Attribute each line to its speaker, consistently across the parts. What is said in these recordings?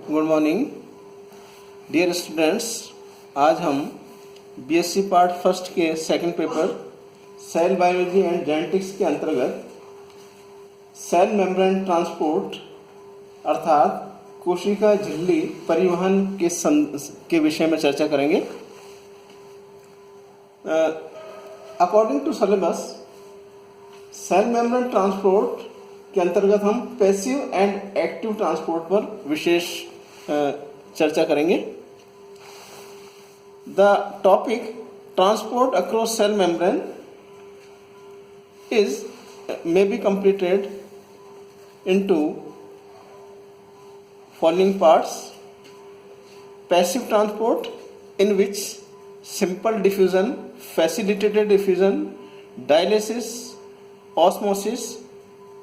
Speaker 1: Good morning dear students. आज हम BSc part first के second paper cell biology and genetics के अंतर्गत सेल मेम्ब्रेन ट्रांसपोर्ट अर्थात कोशिका झिल्ली परिवहन के विषय में चर्चा करेंगे। According to syllabus cell membrane transport के अंतर्गत हम पैसिव एंड एक्टिव ट्रांसपोर्ट पर विशेष चर्चा करेंगे। The topic transport across cell membrane is may be completed into following parts: passive transport, in which simple diffusion, facilitated diffusion, dialysis, osmosis,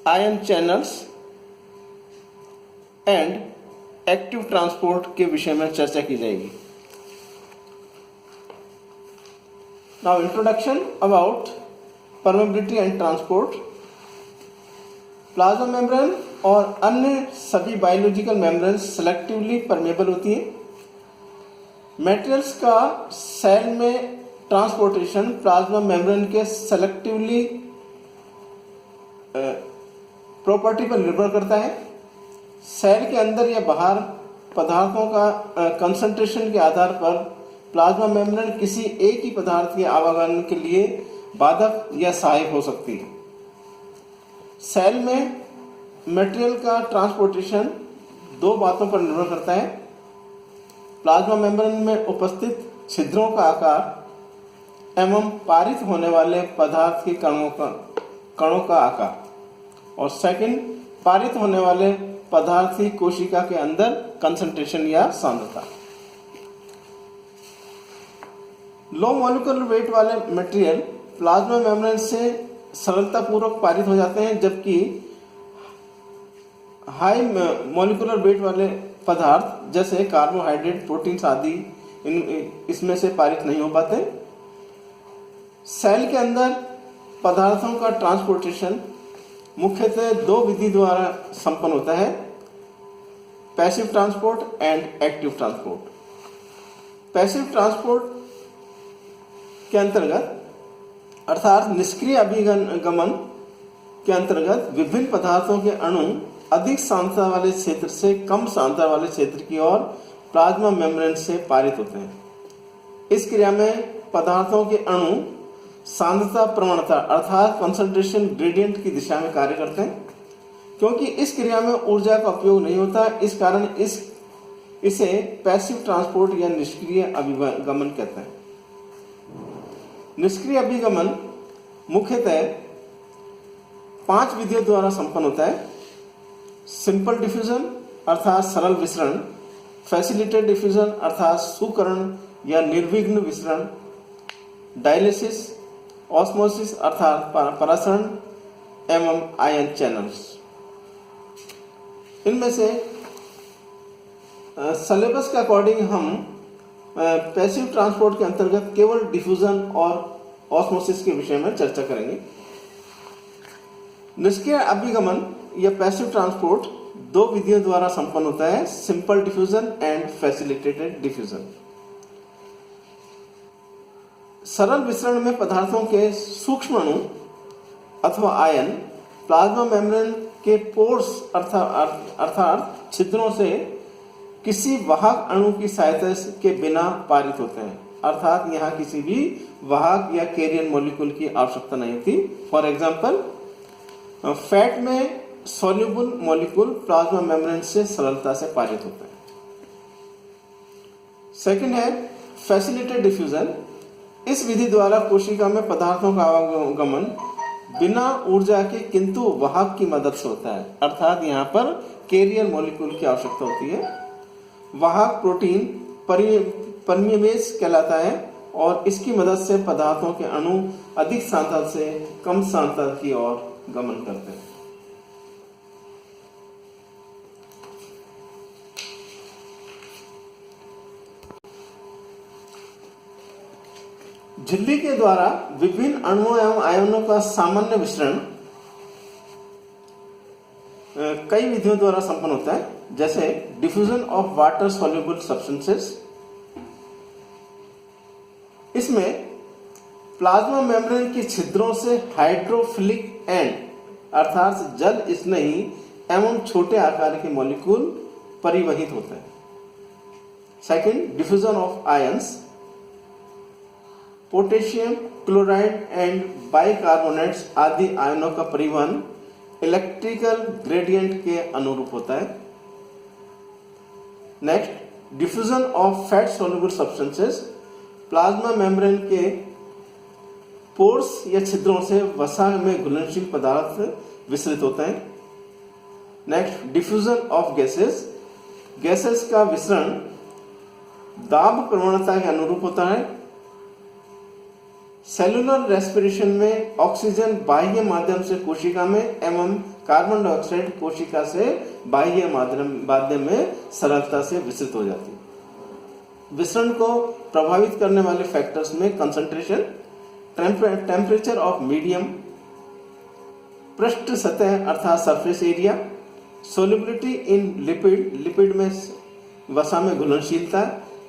Speaker 1: ion channels and active transport के विषय में चर्चा की जाएगी। Now introduction about permeability and transport. Plasma membrane और अन्य सभी biological membrane selectively permeable होती है। मटेरियल्स का सेल में ट्रांसपोर्टेशन प्लाज्मा मेम्ब्रेन के सेलेक्टिवली प्रॉपर्टी पर निर्भर करता है। सेल के अंदर या बाहर पदार्थों का कंसंट्रेशन के आधार पर प्लाज्मा मेम्ब्रेन किसी एक ही पदार्थ के आवागमन के लिए बाधक या सहायक हो सकती है। सेल में मटेरियल का ट्रांसपोर्टेशन दो बातों पर निर्भर करता है: प्लाज्मा मेम्ब्रेन में उपस्थित छिद्रों का आकार एवं पारित होने वाले पदार्थ के कणों का आकार, और सेकंड पारित होने वाले पदार्थ की कोशिका के अंदर कंसंट्रेशन या सांद्रता। लो मॉलिक्यूलर वेट वाले मटेरियल प्लाज्मा मेम्ब्रेन से सरलतापूर्वक पारित हो जाते हैं, जबकि हाई मॉलिक्यूलर वेट वाले पदार्थ जैसे कार्बोहाइड्रेट, प्रोटीन्स आदि इसमें से पारित नहीं हो पाते। सेल के अंदर पदार्थों का ट्रांसपोर्टेशन मुख्यतः दो विधि द्वारा संपन्न होता है: passive transport and active transport. Passive transport के अंतर्गत अर्थात निष्क्रिय अभिगमन के अंतर्गत विभिन्न पदार्थों के अणु अधिक सांद्रता वाले क्षेत्र से कम सांद्रता वाले क्षेत्र की ओर प्लाज्मा मेम्ब्रेन से पारित होते हैं। इस क्रिया में पदार्थों के अणु सांद्रता प्रवणता अर्थात कंसंट्रेशन ग्रेडियंट की दिशा में कार्य करते हैं। क्योंकि इस क्रिया में ऊर्जा का उपयोग नहीं होता, इस कारण इसे पैसिव ट्रांसपोर्ट या निष्क्रिय अभिगमन कहते हैं। निष्क्रिय अभिगमन मुख्यतः 5 विधियों द्वारा संपन्न होता है: सिंपल डिफ्यूजन अर्थात सरल विसरण, फैसिलिटेटेड डिफ्यूजन अर्थात सुकरण या निर्विघ्न विसरण, डायलिसिस, ऑस्मोसिस अर्थात परासरण एवं आयन चैनल्स। इनमें से सिलेबस के अकॉर्डिंग हम पैसिव ट्रांसपोर्ट के अंतर्गत केवल डिफ्यूजन और ऑस्मोसिस के विषय में चर्चा करेंगे। निष्क्रिय अभिगमन या पैसिव ट्रांसपोर्ट दो विधियों द्वारा संपन्न होता है: simple diffusion and facilitated diffusion. सरल विसरण में पदार्थों के सूक्ष्म अणु अथवा आयन प्लाज्मा मेम्ब्रेन के पोर्स अर्थात छिद्रों से किसी वाहक अणु की सहायता के बिना पारित होते हैं। अर्थात यहाँ किसी भी वाहक या कैरियर मॉलिक्यूल की आवश्यकता नहीं होती। फॉर एग्जांपल, फैट में सॉल्युबल मॉलिक्यूल प्लाज्मा मेम्ब्रेन से सरलता से पारित होते हैं। सेकंड है फैसिलिटेटेड डिफ्यूजन। इस विधि द्वारा कोशिका में पदार्थों का आवागमन बिना ऊर्जा के किंतु वाहक की मदद से होता है। अर्थात यहाँ पर कैरियर मॉलिक्यूल की आवश्यकता होती है। वाहक प्रोटीन परमिएबेज कहलाता है और इसकी मदद से पदार्थों के अणु अधिक सांद्रता से कम सांद्रता की ओर गमन करते हैं। झिल्ली के द्वारा विभिन्न अणुओं एवं आयनों का सामान्य विसरण कई विधियों द्वारा संपन्न होता है, जैसे diffusion of water soluble substances. इसमें प्लाज्मा मेम्ब्रेन के छिद्रों से हाइड्रोफिलिक एंड अर्थात जल स्नेही एवं छोटे आकार के मॉलिक्यूल परिवहित होते हैं। Second, diffusion of ions. Potassium chloride and bicarbonates आदि आयनों का परिवहन इलेक्ट्रिकल ग्रेडियंट के अनुरूप होता है। Next, diffusion of fat soluble substances. Plasma membrane के पोर्स या छिद्रों से वसा में घुलनशील पदार्थ विसरित होते हैं। Next, diffusion of gases. Gases का विसरण दाब प्रवणता के अनुरूप होता है। सेलुलर रेस्पिरेशन में ऑक्सीजन बाह्य माध्यम से कोशिका में एवं कार्बन डाइऑक्साइड कोशिका से बाह्य माध्यम में सरलता से विसरित हो जाती है। विसरण को प्रभावित करने वाले फैक्टर्स में कंसंट्रेशन, टेम्परेचर ऑफ मीडियम, पृष्ठ सतह अर्थात surface area, solubility in lipid, lipid में वसा में घुलनशीलता,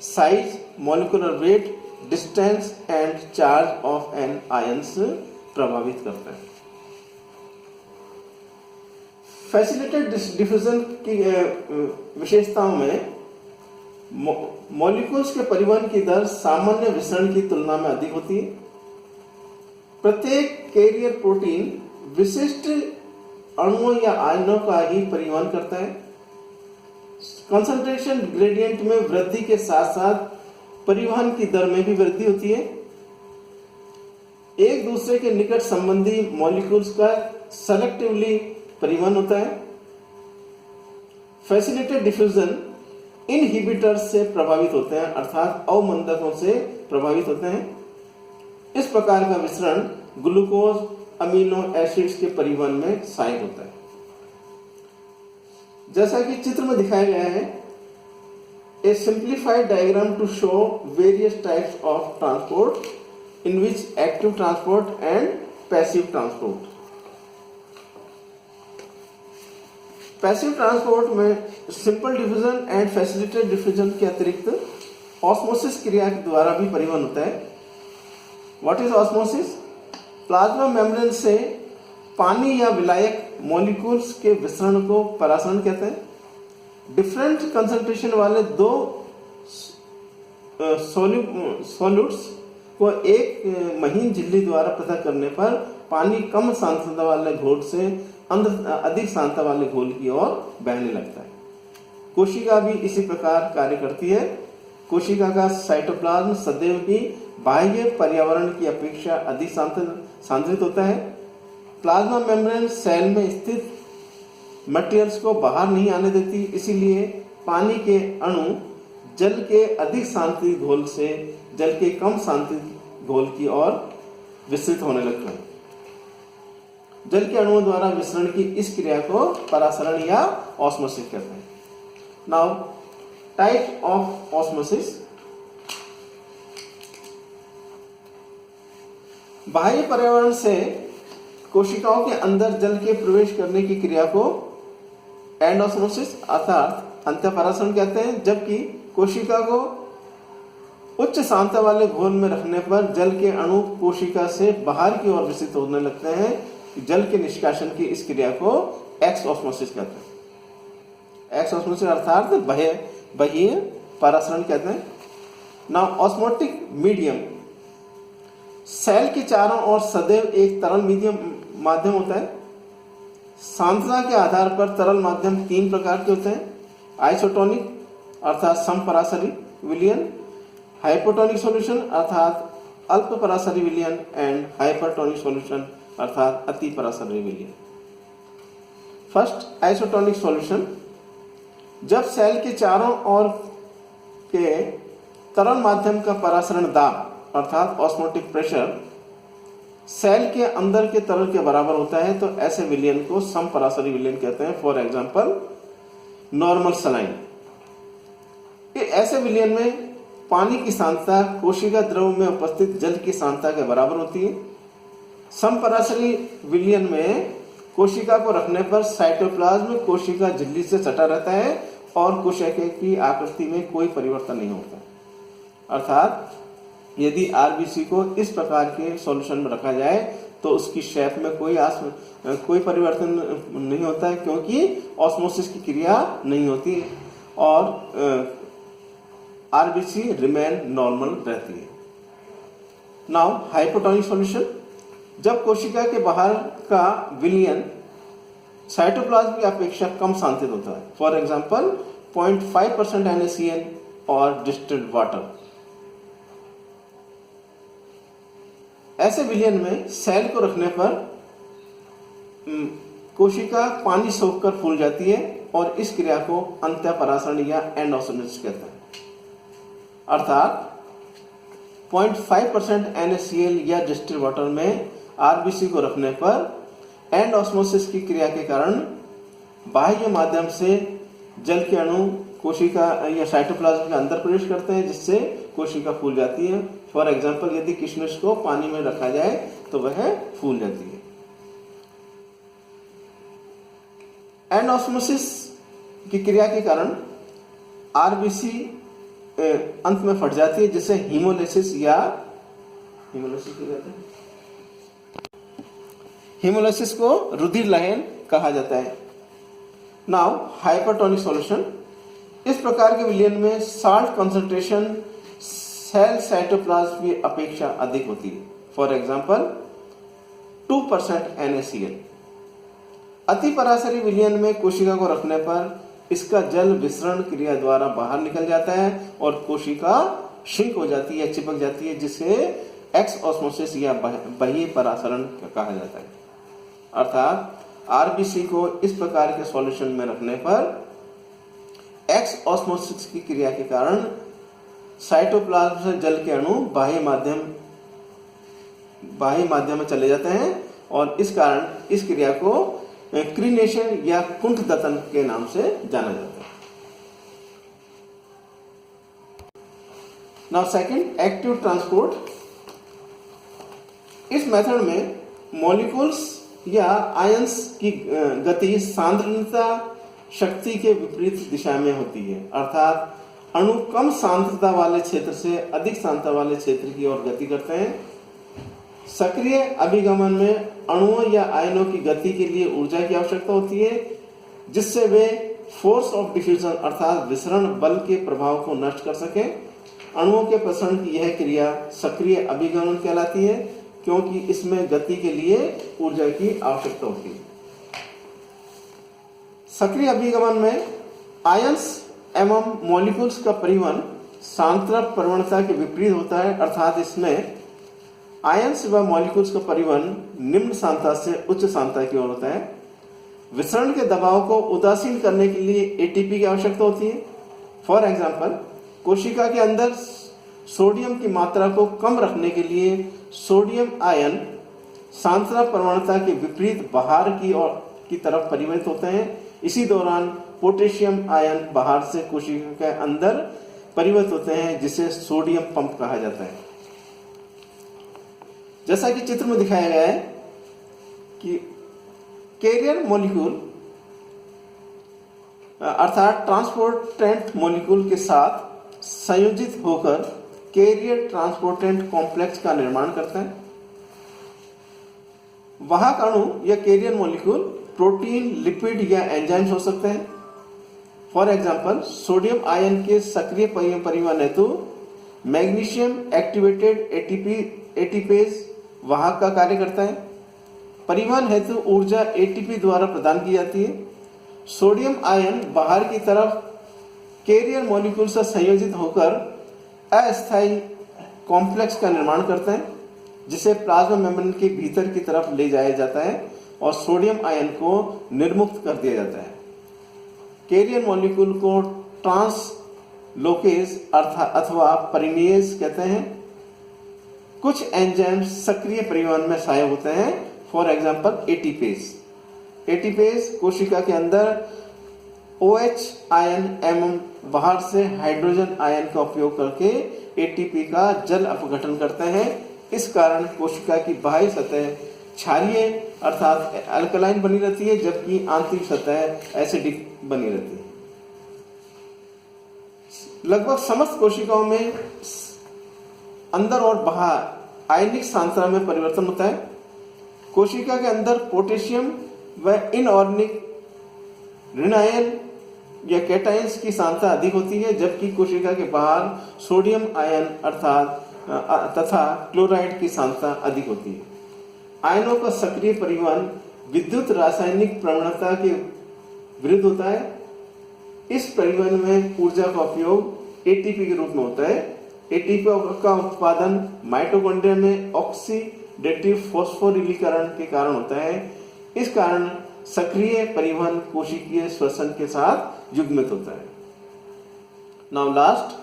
Speaker 1: size, molecular weight, distance and charge of an ions प्रभावित करता है। फैसिलिटेड डिफ्यूजन की विशेषताओं में मॉलिक्यूल्स के परिवहन की दर सामान्य विसरण की तुलना में अधिक होती है। प्रत्येक कैरियर प्रोटीन विशिष्ट अणुओं या आयनों का ही परिवहन करता है। कंसंट्रेशन ग्रेडियंट में वृद्धि के साथ साथ परिवहन की दर में भी वृद्धि होती है। एक दूसरे के निकट संबंधी मॉलिक्यूल्स का सेलेक्टिवली परिवहन होता है। फैसिलिटेड डिफ्यूजन इनहिबिटर्स से प्रभावित होते हैं अर्थात अवमंदकों से प्रभावित होते हैं। इस प्रकार का विसरण ग्लूकोज अमीनो एसिड्स के परिवहन में सहायक होता है। जैसा कि चित्र में दिखाया गया है, a simplified diagram to show various types of transport in which active transport and passive transport. Passive transport में simple diffusion and facilitated diffusion के अतिरिक्त ऑस्मोसिस क्रिया के द्वारा भी परिवहन होता है। What is osmosis? Plasma membrane से पानी या विलायक मॉलिक्यूल्स के विसरण को परासरण कहते हैं। डिफरेंट कंसंट्रेशन वाले दो सॉल्यूट्स को एक महीन झिल्ली द्वारा पृथक करने पर पानी कम सांद्रता वाले घोल से अधिक सांद्रता वाले घोल की ओर बहने लगता है। कोशिका भी इसी प्रकार कार्य करती है। कोशिका का साइटोप्लाज्म सदैव ही बाह्य पर्यावरण की अपेक्षा अधिक सांद्रित होता है। प्लाज्मा मेम्ब्रेन सेल में स्थित मटेरियल्स को बाहर नहीं आने देती, इसीलिए पानी के अणु जल के अधिक सांद्रित घोल से जल के कम सांद्रित घोल की ओर विस्तृत होने लगते हैं। जल के अणुओं द्वारा विसरण की इस क्रिया को परासरण या ऑस्मोसिस कहते हैं। Now type of osmosis. बाह्य पर्यावरण से कोशिकाओं के अंदर जल के प्रवेश करने की क्रिया को एंडोस्मोसिस अर्थात अंतःपरासरण कहते हैं, जबकि कोशिका को उच्च सांद्रता वाले घोल में रखने पर जल के अणु कोशिका से बाहर की ओर विस्तृत होने लगते हैं। जल के निष्कासन की इस क्रिया को एक्सऑस्मोसिस कहते हैं। एक्सऑस्मोसिस अर्थात बाह्य परासरण कहते हैं। Now osmotic medium. सेल के चारों ओर सदैव एक तरल माध्यम होता है। सांद्रता के आधार पर तरल माध्यम तीन प्रकार के होते हैं: आइसोटोनिक अर्थात समपरासरी विलयन, हाइपोटोनिक सॉल्यूशन अर्थात अल्प परासरी विलयन एंड हाइपरटोनिक सॉल्यूशन अर्थात अति परासरी विलयन। First, isotonic solution. जब सेल के चारों ओर के तरल माध्यम का परासरण दाब अर्थात ऑस्मोटिक प्रेशर सेल के अंदर के तरल के बराबर होता है, तो ऐसे विलयन को समपरासरी विलयन कहते हैं। For example normal saline. ऐसे विलयन में पानी की सांद्रता कोशिका द्रव में उपस्थित जल की सांद्रता के बराबर होती है। समपरासरी विलयन में कोशिका को रखने पर साइटोप्लाज्म कोशिका झिल्ली से सटा रहता है और कोशिका की आकृति में कोई परिवर्तन नहीं होता। अर्थात यदि आरबीसी को इस प्रकार के सॉल्यूशन में रखा जाए तो उसकी शेप में कोई परिवर्तन नहीं होता है, क्योंकि ऑस्मोसिस की क्रिया नहीं होती और आरबीसी रिमेन नॉर्मल रहती है। नाउ हाइपोटोनिक सॉल्यूशन, जब कोशिका के बाहर का विलयन साइटोप्लाज्म की अपेक्षा कम सांद्रित होता है, फॉर एग्जांपल 0.5% NaCl और डिस्टिल्ड वाटर। ऐसे विलयन में सेल को रखने पर कोशिका पानी सोखकर फूल जाती है और इस क्रिया को अंत्यपरासरण या एंड ऑस्मोसिस कहते हैं। अर्थात 0.5% NaCl या डिस्टिल्ड वाटर में आरबीसी को रखने पर एंड ऑस्मोसिस की क्रिया के कारण बाह्य माध्यम से जल के अणु कोशिका या साइटोप्लाज्म के अंदर प्रवेश करते हैं, जिससे कोशिका फूल जाती है। फॉर एग्जाम्पल यदि किशमिश को पानी में रखा जाए तो वह फूल जाती है। एंड ऑस्मोसिस की क्रिया के कारण आरबीसी अंत में फट जाती है, जिसे हीमोलाइसिस हीमोलाइसिस को रुधिर लहन कहा जाता है। नाउ हाइपरटोनिक सॉल्यूशन, इस प्रकार के विलयन में साल्ट कंसंट्रेशन सेल साइटोप्लाज्म की अपेक्षा अधिक होती है। For example 2% NaCl। अति पराशरी विलयन में कोशिका को रखने पर इसका जल विसरण क्रिया द्वारा बाहर निकल जाता है और कोशिका श्रिंक हो जाती है, चिपक जाती है, जिसे एक्स ऑस्मोसिस या बाह्य परासरण कहा जाता है। अर्थात आरबीसी को इस प्रकार के सॉल्यूशन में रखने पर एक्स ऑस्मोसिस की क्रिया के कारण साइटोप्लाज्म से जल के अणु बाह्य माध्यम में चले जाते हैं और इस कारण इस क्रिया को क्रीनेशन या कुंठदतन के नाम से जाना जाता है। Now second, active transport. इस मेथड में मॉलिक्यूल्स या आयंस की गति सांद्रता शक्ति के विपरीत दिशा में होती है। अर्थात अणु कम सांद्रता वाले क्षेत्र से अधिक सांद्रता वाले क्षेत्र की ओर गति करते हैं। सक्रिय अभिगमन में अणुओं या आयनों की गति के लिए ऊर्जा की आवश्यकता होती है, जिससे वे फोर्स ऑफ डिफ्यूजन अर्थात विसरण बल के प्रभाव को नष्ट कर सके। अणुओं के प्रसरण की यह क्रिया सक्रिय अभिगमन कहलाती है, क्योंकि इसमें गति के लिए ऊर्जा की आवश्यकता होती है। सक्रिय अभिगमन में आयंस एवं मॉलिक्यूल्स का परिवहन सांद्रता प्रवणता के विपरीत होता है। अर्थात इसमें आयंस व मॉलिक्यूल्स का परिवहन निम्न सांद्रता से उच्च सांद्रता की ओर होता है। विसरण के दबाव को उदासीन करने के लिए एटीपी की आवश्यकता होती है। फॉर एग्जाम्पल कोशिका के अंदर सोडियम की मात्रा को कम रखने के लिए सोडियम आयन सांद्रता प्रवणता के विपरीत बाहर की तरफ परिवर्तित होते हैं। इसी दौरान पोटेशियम आयन बाहर से कोशिका के अंदर परिवर्तित होते हैं, जिसे सोडियम पंप कहा जाता है। जैसा कि चित्र में दिखाया गया है कि कैरियर मॉलिक्यूल अर्थात ट्रांसपोर्टेंट मॉलिक्यूल के साथ संयोजित होकर कैरियर ट्रांसपोर्टेंट कॉम्प्लेक्स का निर्माण करता है। वाहक अणु या कैरियर मॉलिक्यूल प्रोटीन, लिपिड या एंजाइम्स हो सकते हैं। फॉर एग्जाम्पल सोडियम आयन के सक्रिय परिवहन हेतु मैग्नीशियम एक्टिवेटेड एटीपेज वाहक का कार्य करता है। परिवहन हेतु ऊर्जा एटीपी द्वारा प्रदान की जाती है। सोडियम आयन बाहर की तरफ कैरियर मॉलिक्यूल से संयोजित होकर अस्थायी कॉम्प्लेक्स का निर्माण करते हैं, जिसे प्लाज्मा मेम्ब्रेन के भीतर की तरफ ले जाया जाता है और सोडियम आयन को निर्मुक्त कर दिया जाता है। कैरियर मॉलिक्यूल को ट्रांसलोकेज अथवा परिनेज कहते हैं। कुछ एंजाइम सक्रिय परिवहन में सहायक होते हैं। फॉर एग्जाम्पल एटीपेज कोशिका के अंदर OH आयन एवं बाहर से हाइड्रोजन आयन का उपयोग करके एटीपी का जल अपघटन करते हैं। इस कारण कोशिका की बाह्य सतह क्षारीय अर्थात अल्कलाइन बनी रहती है, जबकि आंतरिक सतह एसिडिक बनी रहती है। लगभग समस्त कोशिकाओं में अंदर और बाहर आयनिक सांद्रता में परिवर्तन होता है। कोशिका के अंदर पोटेशियम व इनऑर्गेनिक ऋण आयन या कैटायंस की सांद्रता अधिक होती है, जबकि कोशिका के बाहर सोडियम आयन अर्थात तथा क्लोराइड की सांद्रता अधिक होती है। आयनों का सक्रिय परिवहन विद्युत रासायनिक प्रवणता के विरुद्ध होता है। इस परिवहन में ऊर्जा का उपयोग एटीपी के रूप में होता है। एटीपी का उत्पादन माइटोकॉन्ड्रिया में ऑक्सीडेटिव फॉस्फोरिलीकरण के कारण होता है। इस कारण सक्रिय परिवहन कोशिकीय श्वसन के साथ युग्मित होता है। Now last,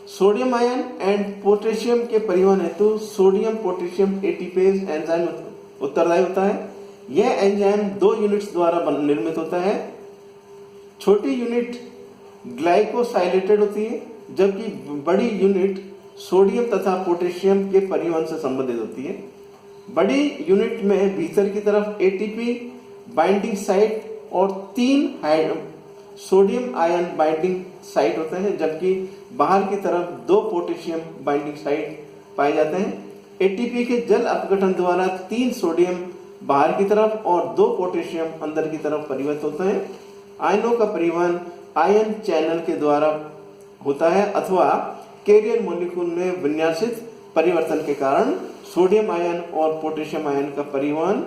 Speaker 1: sodium ion and potassium के परिवहन हेतु सोडियम पोटेशियम एटीपेज एंजाइम उत्तरदायी होता है। यह एंजाइम 2 यूनिट्स द्वारा निर्मित होता है। छोटी यूनिट ग्लाइकोसाइलेटेड होती है, जबकि बड़ी यूनिट सोडियम तथा पोटेशियम के परिवहन से संबंधित होती है। बड़ी यूनिट में भीतर की तरफ एटीपी बाइंडिंग साइट और 3 सोडियम आयन बाइंडिंग साइट होते हैं, जबकि बाहर की तरफ 2 पोटेशियम बाइंडिंग साइट पाए जाते हैं। एटीपी के जल अपघटन द्वारा 3 सोडियम बाहर की तरफ और 2 पोटेशियम अंदर की तरफ परिवर्तित होते हैं। आयनों का परिवहन आयन चैनल के द्वारा होता है अथवा कैरियर मॉलिक्यूल में विन्यासित परिवर्तन के कारण सोडियम आयन और पोटेशियम आयन का परिवहन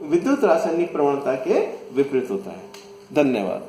Speaker 1: विद्युत रासायनिक प्रवणता के विपरीत होता है। धन्यवाद।